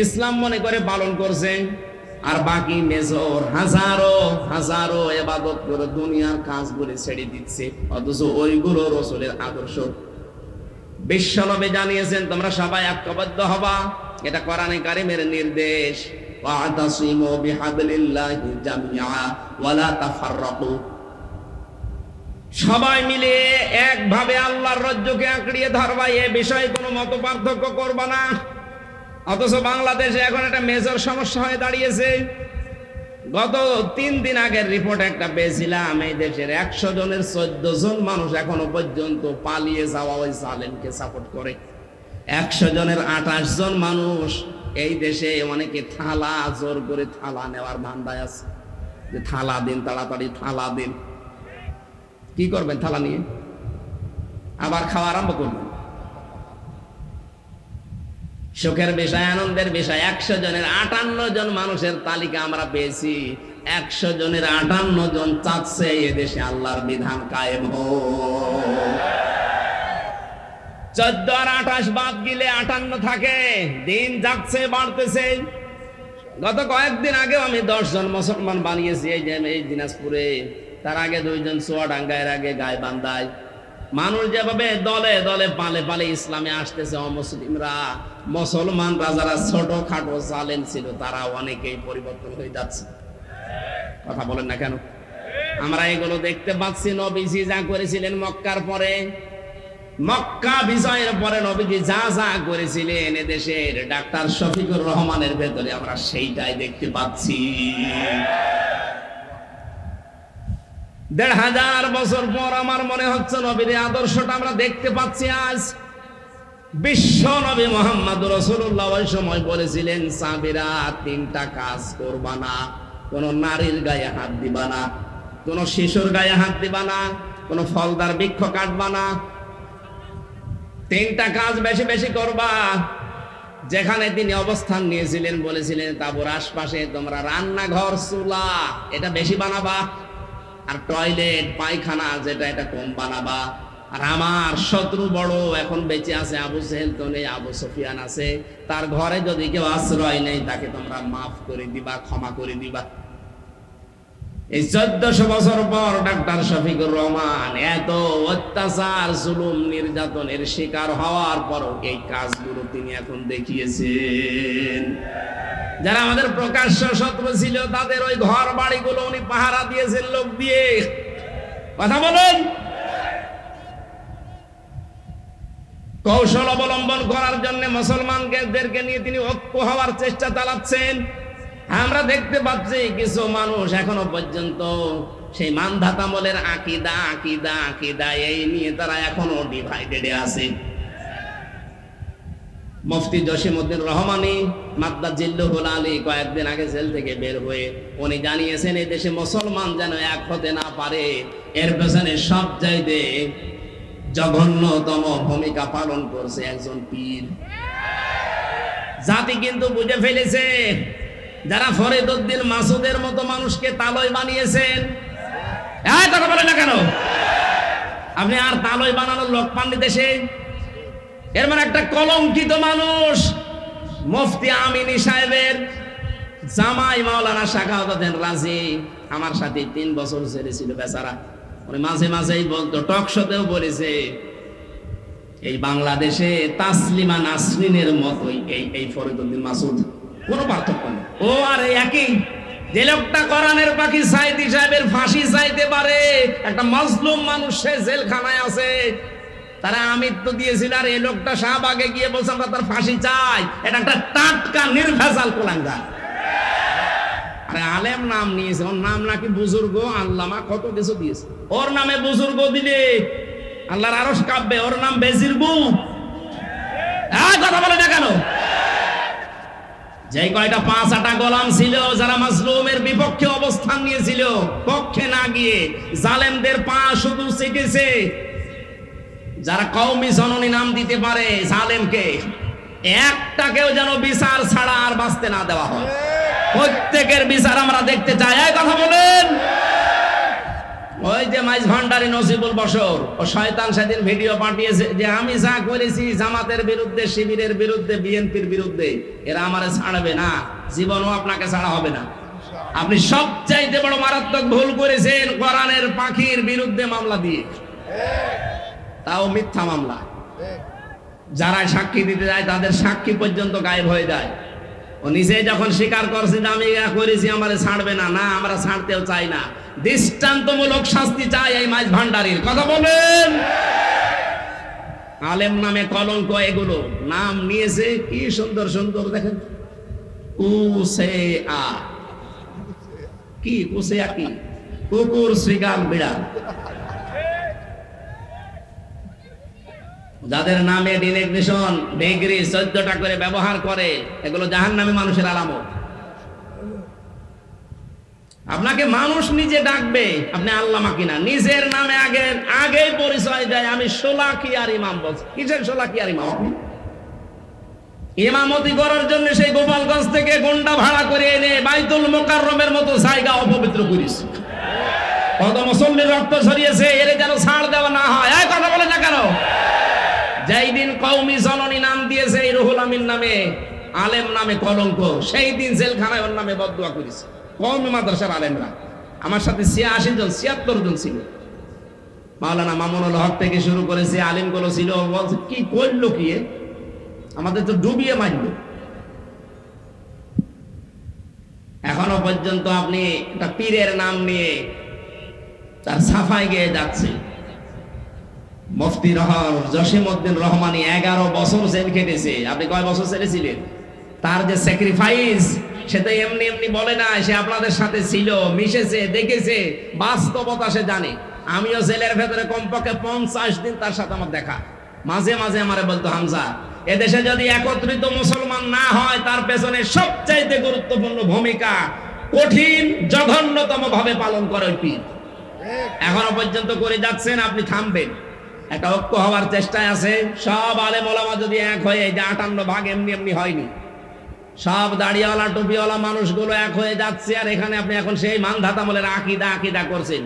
ইসলাম মনে করে পালন করছে, আর বাকি মেজর হাজারো হাজারো ইবাদত করে দুনিয়ার কাজগুলো ছেড়ে দিচ্ছে, অথচ ওইগুলো রাসূলের আদর্শ। বিশ্বনবী জানিয়েছেন তোমরা সবাই ঐক্যবদ্ধ হবা, এটা কোরআনে কারীমের নির্দেশ। ওয়াতাসিমু বিহাবলিল্লাহি জামিআ ওয়া লা তাফাররাকু, সবাই মিলে একভাবে আল্লাহর রজ্জুকে আঁকড়িয়ে ধরবা, এ বিষয়ে কোনো মত পার্থক্য করবা না। অথচ বাংলাদেশে এখন একটা মেজর সমস্যা হয়ে দাঁড়িয়েছে। গত 3 দিন আগের রিপোর্ট একটা পেয়েছিলাম, এই দেশের 100 জনের 14 জন মানুষ এখনো পর্যন্ত পালিয়ে যাওয়া ওই জালেমকে সাপোর্ট করে। 100 জনের 28 জন মানুষ এই দেশে, অনেকে থালা জোর করে থালা নেওয়ার ধান্দায় আছে, যে থালা দিন, তাড়াতাড়ি থালা দিন। কি করবেন থালা নিয়ে? আবার খাওয়া আরম্ভ করবেন। সুখের বিষয়, আনন্দের বিষয়, 100 জনের 58 জন মানুষের তালিকা আমরা পেয়েছি। 100 জনের 58 জন চাচ্ছে এদেশে আল্লাহর বিধান কায়েম হোক। 14 আর 28 বাদ গিলে 58 থাকে। দিন যাচ্ছে, বাড়তেছে। গত কয়েকদিন আগেও আমি 10 জন মুসলমান বানিয়েছি এই দিনাজপুরে। তার আগে 2 জন চুয়াডাঙ্গা, এর আগে গাইবান্ধায়। মানুষ যেভাবে দলে দলে পালে পালে ইসলামে আসতেছে, অমুসলিমরা, মুসলমানরা যারা ছোট খাটো জালেম ছিল তারা অনেকেই পরিবর্তন হয়ে যাচ্ছে। কথা বলেন না কেন? আমরা এগুলো দেখতে পাচ্ছি। নবীজি যা করেছিলেন মক্কার পরে, মক্কা বিজয়ের পরে নবীজি যা যা করেছিলেন এদেশের ডাক্তার শফিকুর রহমানের ভেতরে আমরা সেইটাই দেখতে পাচ্ছি। 1500 বছর পর আমার মনে হচ্ছে নবীর আদর্শটা আমরা দেখতে পাচ্ছি আজ। বিশ্ব নবী মুহাম্মদ রাসূলুল্লাহ ওই সময় বলেছিলেন, সাহাবীরা 3টা কাজ করবা না। কোন নারীর গায়ে হাত দিবা না, কোন শিশুর গায়ে হাত দিবা না, কোন ফলদার বৃক্ষ কাটবা না। 3টা কাজ বেশি বেশি করবা। যেখানে তিনি অবস্থান নিয়েছিলেন বলেছিলেন তাঁবুর আশপাশে তোমরা রান্নাঘর, চুলা এটা বেশি বানাবা, আর টয়লেট পায়খানা যেটা এটা কম বানাবা। আর আমার শত্রু বড় এখন বেঁচে আছে, আবু জেহেল তো নেই, আবু সুফিয়ান আছে, তার ঘরে যদি কেউ আশ্রয় নেই তাকে তোমরা মাফ করে দিবা, ক্ষমা করে দিবা। এই 1400 বছর পর ডাক্তার শফিকুর রহমান এত অত্যাচার, জুলুম, নির্যাতনের শিকার হওয়ার পরও এই কাজগুলো তিনি এখন দেখিয়েছেন। যারা আমাদের প্রকাশ্য শত্রু ছিল তাদের ওই ঘর বাড়িগুলো উনি পাহারা দিয়েছেন লোক দিয়ে। কথা বলুন। কৌশল অবলম্বন করার জন্য মুসলমানদেরকে নিয়ে তিনি ঐক্য হওয়ার চেষ্টা চালাচ্ছেন। আমরা দেখতে পাচ্ছি কিছু মানুষ এখনো পর্যন্ত সেই মানধাতামলের আকীদা আকীদা আকীদা এই নিয়ে তারা এখনো ডিভাইডেডে আছে। মুফতি জসিমউদ্দিন রহমানী মাদ্দাজিল্লুহুল আলী কয়েকদিন আগে জেল থেকে বের হয়ে উনি জানিয়েছেন এই দেশে মুসলমান যেন এক হতে না পারে, এর পেছনে সবচাইতে জঘন্যতম ভূমিকা পালন করছে একজন পীর। জাতি কিন্তু বুঝে ফেলেছে, যারা ফরিদউদ্দিন মাসুদের মতো মানুষকে তালয় বানিয়েছেন। কথা বলে না কেন? আপনি আর তালয় বানানোর লোক পাননি দেশে? এর মানে একটা কলঙ্কিত মানুষ। মুফতি আমিনী সাহেবের জামাই মাওলানা শাখাওয়াত রাজি আমার সাথে 3 বছর জেলে ছিল বেচারা। উনি মাঝে মাঝেই বলতো, টক শোতেও বলেছে, এই বাংলাদেশে তাসলিমা নাসরিনের মতোই এই ফরিদউদ্দিন মাসুদ, কোনো পার্থক্য নেই। ও আর একই, যে লোকটা কোরআনের পাখি সাইদি সাহেবের ফাঁসি চাইতে পারে, একটা মাজলুম মানুষ সে জেলখানায় আছে, তারা আমৃত্যু দিয়েছিল, আর এই লোকটা শাহবাগে গিয়ে বলছে আমরা তার ফাঁসি চাই। এটা একটা টাটকা নির্ভেজাল কুলাঙ্গার। আরে আলেম নাম নিয়েছে, ওর নাম নাকি বুজুর্গ, আল্লামা কত কিছু দিয়েছে। ওর নামে বুজুর্গ দিলে আল্লাহর আরশ কাঁপবে, ওর নাম বেজিরবু। কথা বলে না কেন? যে কয়টা 5-8 গোলাম ছিল যারা মাজলুমের বিপক্ষে অবস্থান নিয়েছিল, পক্ষে না গিয়ে জালেমদের পা শুধু চেটেছে। যারা কওমি জননী নাম দিতে পারে জালেমকে, একটাকেও যেন বিচার ছাড়া আর বাঁচতে না দেওয়া হয়। প্রত্যেকের বিচার আমরা দেখতে চাই। কথা বলেন। ওই যে মাইজ ভান্ডারী নসিবুল বশর, ও শয়তান সেদিন ভিডিও পাঠিয়েছে যে আমি যা করেছি জামাতের বিরুদ্ধে, শিবিরের বিরুদ্ধে, বিএনপির বিরুদ্ধে, এরা আমারে ছাড়বে না, জীবনও আপনাকে ছাড়া হবে না। আপনি সবচাইতে বড় মারাত্মক ভুল করেছেন কোরআনের পাখির বিরুদ্ধে মামলা দিয়ে, তাও মিথ্যা মামলা। যারা সাক্ষী দিতে যায় তাদের সাক্ষী পর্যন্ত গায়েব হয়ে যায়। ও নিজে যখন স্বীকার করছে যে আমি করেছি, আমারে ছাড়বে না, না আমরা ছাড়তেও চাই না, দৃষ্টান্তমূলক শাস্তি চাই এই মাইজ ভান্ডারীর। কথা বলেন। আলেম নামে কলঙ্ক, এগুলো নাম নিয়েছে কি সুন্দর সুন্দর, দেখেন কুসেআ, কি কুসেআ, কি কুকুর, শ্রীগাল, বিড়াল। যাদের নামে ডিনেগনেশন ডিগ্রি 14টা করে ব্যবহার করে, এগুলো জাহান্নামী মানুষের আলামত। আপনাকে মানুষ নিজে ডাকবে, আপনি আল্লামা কিনা নিজের নামে আগেই পরিচয় দেয়, আমি শোলাকিয়ার ইমাম। বলছি কিসের শোলাকিয়ার ইমাম? আপনি ইমামতি করার জন্য সেই গোপালগঞ্জ থেকে গন্ডা ভাড়া করে এনে বাইতুল মোকাররমের মতো জায়গা অপবিত্র করিস। কত মুসল্লির রক্ত ছড়িয়েছে, এর যেন ছাড় দেওয়া না হয়। এই কথা বলে না কেন? যেই দিন কওমি জননী নাম দিয়েছে এই রুহুল আমিন নামে, আলেম নামে কলঙ্ক, সেই দিন জেলখানায় ওর নামে বদদুয়া করেছে কওমি মাদ্রাসার আলেমরা। আমার সাথে 86 জন 76 জন ছিল। মাওলানা মামুনুল হক থেকে শুরু করেছে, আলিমগুলো ছিল। বলছে কি করলো কি, আমাদের তো ডুবিয়ে মারল। এখনো পর্যন্ত আপনি একটা পীরের নাম নিয়ে তার সাফাই গিয়ে যাচ্ছে। মুফতি জসিমউদ্দিন রহমানী 11 বছর জেল খেটেছে। আপনি কয় বছর ছেড়েছিলেন? তার যে স্যাক্রিফাইস, সে তো এমনি এমনি বলে না, সে আপনাদের সাথে ছিল, মিশেছে, দেখেছে, বাস্তবতা সে জানে। আমিও জেলের ভেতরে কমপক্ষে 50 দিন তার সাথে আমার দেখা। মাঝে মাঝে আমারে বলতো, হামজা, এদেশে যদি একত্রিত মুসলমান না হয়, তার পেছনে সবচাইতে গুরুত্বপূর্ণ ভূমিকা কঠিন জঘন্যতম ভাবে পালন করে ওই পীর। এখনো পর্যন্ত করে যাচ্ছেন, আপনি থামবেন। একটা ঐক্য হওয়ার চেষ্টায় আছে। সব আলেম ওলামা যদি এক হয়ে, যে 58 ভাগ এমনি এমনি হয়নি, সব দাড়িওয়ালা টুপিওয়ালা মানুষগুলো এক হয়ে যাচ্ছে। আর এখানে আপনি এখন সেই মানধাতা আমলের আকিদা করছেন।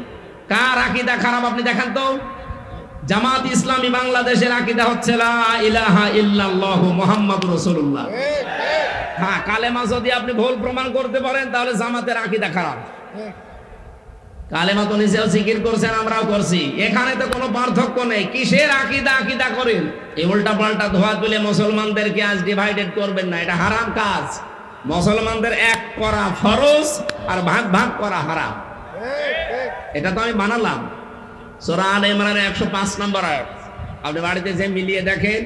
কার আকিদা খারাপ আপনি দেখেন তো? জামাত ইসলামী বাংলাদেশের আকিদা হচ্ছে লা ইলাহা ইল্লাল্লাহু মুহাম্মাদুর রাসূলুল্লাহ। হ্যাঁ, কালেমা যদি আপনি ভুল প্রমাণ করতে পারেন, তাহলে জামাতের আকিদা খারাপ। কালেমা তো নিজেও জিকির করছেন, আমরাও করছি, এখানে তো কোনো পার্থক্য নেই। কিসের আকিদা করেন? এই উল্টা পাল্টা ধোয়া তুলে মুসলমানদেরকে আজ ডিভাইডেড করবেন না, এটা হারাম কাজ। মুসলমানদের এক করা ফরজ, আর ভাগ ভাগ করা হারাম। এটা তো আমি বানালাম। সূরা আলে ইমরানের 105 নম্বর আয়াত। আপনি বাড়িতে যে মিলিয়ে দেখেন,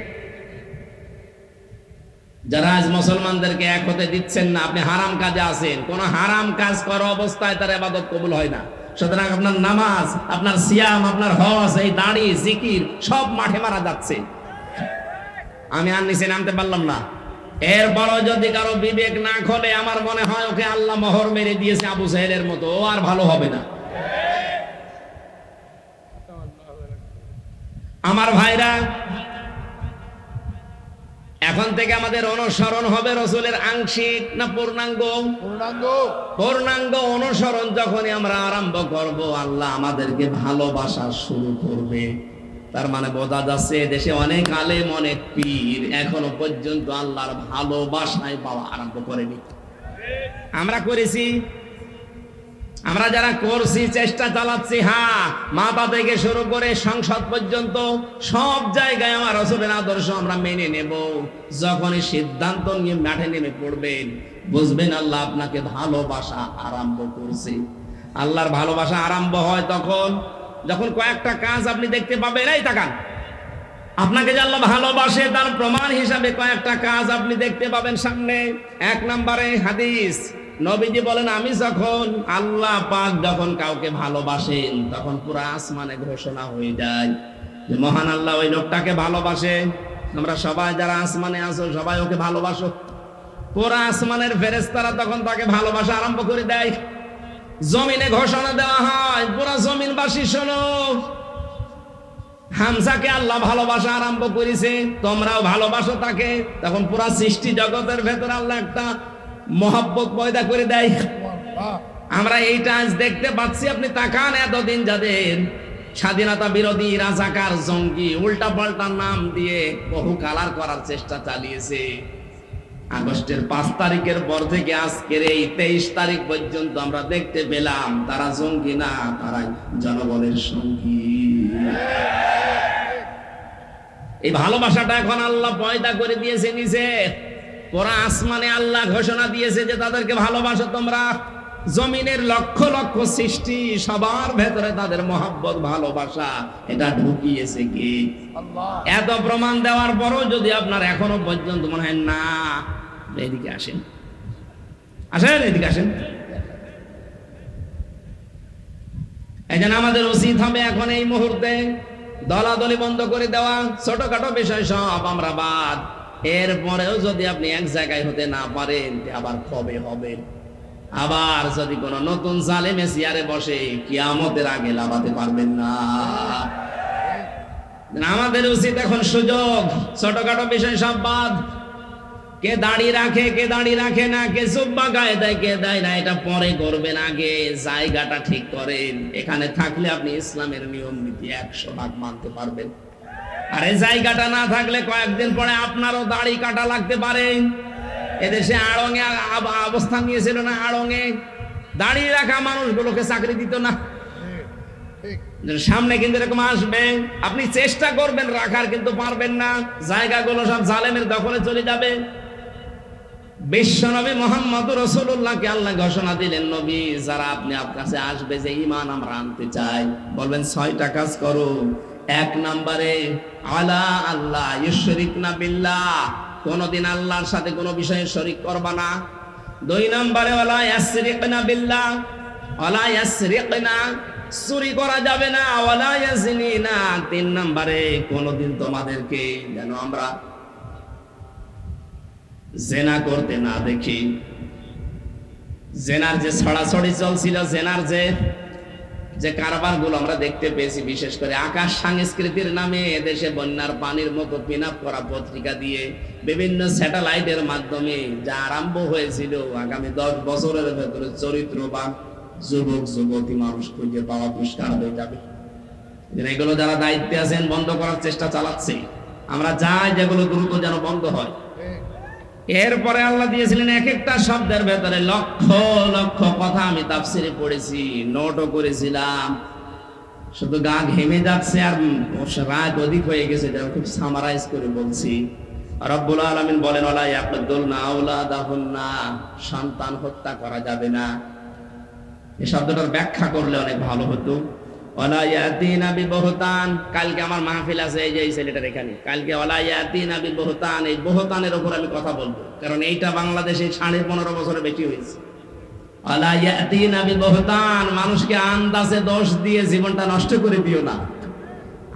যারা আজ মুসলমানদেরকে এক হতে দিচ্ছেন না, আপনি হারাম কাজে আছেন। কোন হারাম কাজ করা অবস্থায় তার ইবাদত কবুল হয় না। সুতরাং আপনার নামাজ, আপনার সিয়াম, আপনার হজ, এই দাড়ি, জিকির সব মাঠে মারা যাচ্ছে। আমি আর নিচে নামতে পারলাম না। এরপরও যদি কারো বিবেক না খোলে, আমার মনে হয় ওকে আল্লাহ মোহর মেরে দিয়েছে আবু সাহেলের মতো, ও আর ভালো হবে না। আমার ভাইরা, এখন থেকে আমাদের অনুসরণ হবে রসুলের আংশিক না পূর্ণাঙ্গ? পূর্ণাঙ্গ অনুসরণ যখনই আমরা আরম্ভ করব, আল্লাহ আমাদেরকে ভালোবাসা শুরু করবে। তার মানে বোঝা যাচ্ছে, দেশে অনেক আলেম, অনেক পীর এখনো পর্যন্ত আল্লাহর ভালোবাসায় পাওয়া আরম্ভ করেনি। আমরা করেছি, আমরা যারা করছি, চেষ্টা চালাচ্ছি। হ্যাঁ, মাথা থেকে শুরু করে সংসদ পর্যন্ত সব জায়গায় আমার রাসূলের আদর্শ আমরা মেনে নেব। যখনই সিদ্ধান্ত নিয়ে মাঠে নেমে পড়বেন, বুঝবেন আল্লাহ আপনাকে ভালোবাসা আরম্ভ করছে। আল্লাহর ভালোবাসা আরম্ভ হয় তখন যখন কয়েকটা কাজ আপনি দেখতে পাবেন। এই তাকান, আপনাকে যে আল্লাহ ভালোবাসে তার প্রমাণ হিসাবে কয়েকটা কাজ আপনি দেখতে পাবেন সামনে। 1 নম্বরে হাদিস, নবীজি বলেন, আমি যখন, আল্লাহ পাক যখন কাউকে ভালোবাসেন, তখন পুরো আসমানে ঘোষণা হয়ে যায় যে মহান আল্লাহ ওই লোকটাকে ভালোবাসে। আমরা সবাই যারা আসমানে আছো, সবাই ওকে ভালোবাসো। পুরো আসমানের ফেরেশতারা তখন তাকে ভালোবাসা আরম্ভ করে দেয়। জমিনে ঘোষণা দেওয়া হয়, পুরো জমিনবাসী শোনো, হামজাকে আল্লাহ ভালোবাসা আরম্ভ করেছে, তোমরাও ভালোবাসো তাকে। তখন পুরা সৃষ্টি জগতের ভেতর আল্লাহ একটা মহব্বত পয়দা করে দেয়। আমরা এইটা আজ দেখতে পাচ্ছি। আপনি তাকান, এতদিন যাদের স্বাধীনতা বিরোধী, রাজাকার, জঙ্গি, উল্টা পাল্টা নাম দিয়ে বহু কালার করার চেষ্টা চালিয়েছে, আগস্টের 5 তারিখের পর থেকে আজকের এই 23 তারিখ পর্যন্ত আমরা দেখতে পেলাম তারা জঙ্গি না, তারা জনগণের সঙ্গী। এই ভালোবাসাটা এখন আল্লাহ পয়দা করে দিয়েছে নিজে। পুরা আসমানে আল্লাহ ঘোষণা দিয়েছে যে তাদেরকে ভালোবাসো তোমরা। জমিনের লক্ষ লক্ষ সৃষ্টি, সবার ভেতরে তাদের মহব্বত, ভালোবাসা এটা ঢুকিয়েছে কি আল্লাহ। এত প্রমাণ দেওয়ার পরও যদি আপনার এখনো পর্যন্ত মনে হয় না, এদিকে আসেন, এদিকে আসেন। এই জন্য আমাদের উচিত হবে এখন এই মুহূর্তে দলাদলি বন্ধ করে দেওয়া, ছোটখাটো বিষয় সব আমরা বাদ। এরপরেও যদি আপনি এক জায়গায় হতে না পারেন, আবার কবে হবে? আবার যদি কোন নতুন জালেমে চেয়ারে বসে, কিয়ামতের আগে লাভাতে পারবেন না। আমাদের উচিত এখন সুযোগ, ছোটখাটো বিষয় সব বাদ। কে দাড়ি রাখে, কে দাড়ি রাখে না, কে জুব্বা গায়ে দেয়, কে দেয় না, এটা পরে করবেন, আগে জায়গাটা ঠিক করেন। এখানে থাকলে আপনি ইসলামের নিয়ম নীতি 100% মানতে পারবেন। আর এই জায়গাটা না থাকলে কয়েকদিন পরে আপনারও দাড়ি কাটা লাগতে পারে। এদেশে আড়ঙে অবস্থান নিয়েছিল না, আড়ঙে দাড়ি রাখা মানুষগুলোকে চাকরি দিত না। সামনে কিন্তু এরকম আসবে, আপনি চেষ্টা করবেন রাখার, কিন্তু পারবেন না। জায়গাগুলো সব জালেমের দখলে চলে যাবে। বিশ্বনবী মুহাম্মদ রাসূলুল্লাহকে আল্লাহ ঘোষণা দিলেন, নবী যারা আপনি আপনার কাছে আসবে যে ঈমান আমরা আনতে চাই, বলবেন 6টা কাজ করো। 1 নম্বরে আলা আল্লাহ ইউশরিকনা বিল্লাহ, কোনদিন আল্লাহর সাথে কোনো বিষয়ে শরীক করবা না। 2 নম্বরে ওয়ালা ইয়াসরিকনা বিল্লাহ, ওয়ালা ইয়াসরিকনা, চুরি করা যাবে না। ওয়ালা ইয়াজনিনা, 3 নম্বরে কোনদিন তোমাদেরকে যেন আমরা জেনা করতে না দেখি। জেনার যে ছড়াছড়ি চলছিল, জেনার যে কারবার গুলো আমরা দেখতে পেয়েছি, বিশেষ করে আকাশ সংস্কৃতির নামে এদেশে বন্যার পানির মতো পিন আপ করা পত্রিকা দিয়ে বিভিন্ন স্যাটেলাইটের মাধ্যমে যা আরম্ভ হয়েছিল, আগামী 10 বছরের ভেতরে চরিত্রবান যুবক যুবতী মানুষ খুঁজে পাওয়া দুষ্কার হয়ে যাবে। এগুলো যারা দায়িত্বে আছেন বন্ধ করার চেষ্টা চালাচ্ছে। আমরা চাই যেগুলো দ্রুত যেন বন্ধ হয়। এরপরে আল্লাহ দিয়েছিলেন এক একটা শব্দের ভেতরে লক্ষ লক্ষ কথা। আমি তাফসিরে পড়েছি, নোটও করেছিলাম, শুধু গা ঘেমে যাচ্ছে আর রাত অধিক হয়ে গেছে, খুব সামারাইজ করে বলছি। রব্বুল আলামিন বলেন, ওয়ালা ইয়াকদুলনা আওলাদাহুন্না, সন্তান হত্যা করা যাবে না। এই শব্দটার ব্যাখ্যা করলে অনেক ভালো হতো। ওয়ালা ইয়াতিনা বিবহতান, কালকে আমার মাহফিল আছে, এই যে এই ছেলেটার এখানে, কালকে ওয়ালা ইয়াতিনা বিবহতান, এই বহতানের উপর আমি কথা বলবো, কারণ এইটা বাংলাদেশে 15.5 বছরে বেশি হয়েছে। ওয়ালা ইয়াতিনা বিবহতান, মানুষকে আন্দাজে দোষ দিয়ে জীবনটা নষ্ট করে দিও না।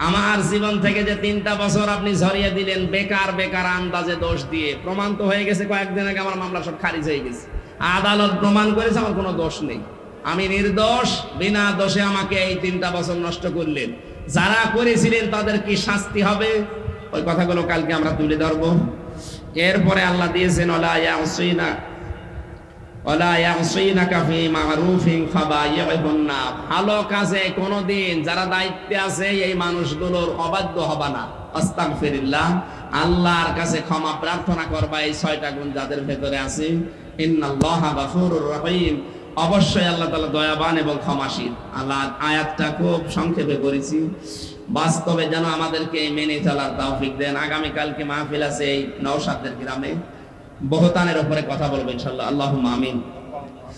আমার জীবন থেকে যে 3টা বছর আপনি ঝরিয়ে দিলেন বেকার বেকার আন্দাজে দোষ দিয়ে, প্রমাণ তো হয়ে গেছে। কয়েকদিন আগে আমার মামলা সব খারিজ হয়ে গেছে, আদালত প্রমাণ করেছে আমার কোনো দোষ নেই, আমি নির্দোষ। বিনা দোষে আমাকে এই 3টা বছর নষ্ট করলেন। যারা করেছিলেন তাদের কি শাস্তি হবে, ওই কথাগুলো কালকে আমরা তুলে ধরবো। এরপরে আল্লাহ দিয়েছেন, ওয়ালা ইয়াসিনা ওয়ালা ইয়াসিনাকা ফি মারুফিন ফাবাইহুন্না, ভালো কাজে কোনোদিন যারা দায়িত্বে আছে এই মানুষগুলোর অবাধ্য হবা না। আস্তাগফিরুল্লাহ, আল্লাহর কাছে ক্ষমা প্রার্থনা করবা এই 6টা গুণ যাদের ভেতরে আছে। ইন্নাল্লাহা গফুরুর রহিম, অবশ্যই আল্লাহ তাআলা দয়াবান এবং ক্ষমাশীল। আল্লাহ আয়াতটা খুব সংক্ষেপে করেছি, বাস্তবে যেন আমাদেরকে মেনে চলার তৌফিক দেন। আগামী কালকে মাহফিল আছে এই নওশাদের গ্রামে, বহতানের উপরে কথা বলবো ইনশাআল্লাহ। আল্লাহুম্মা আমিন।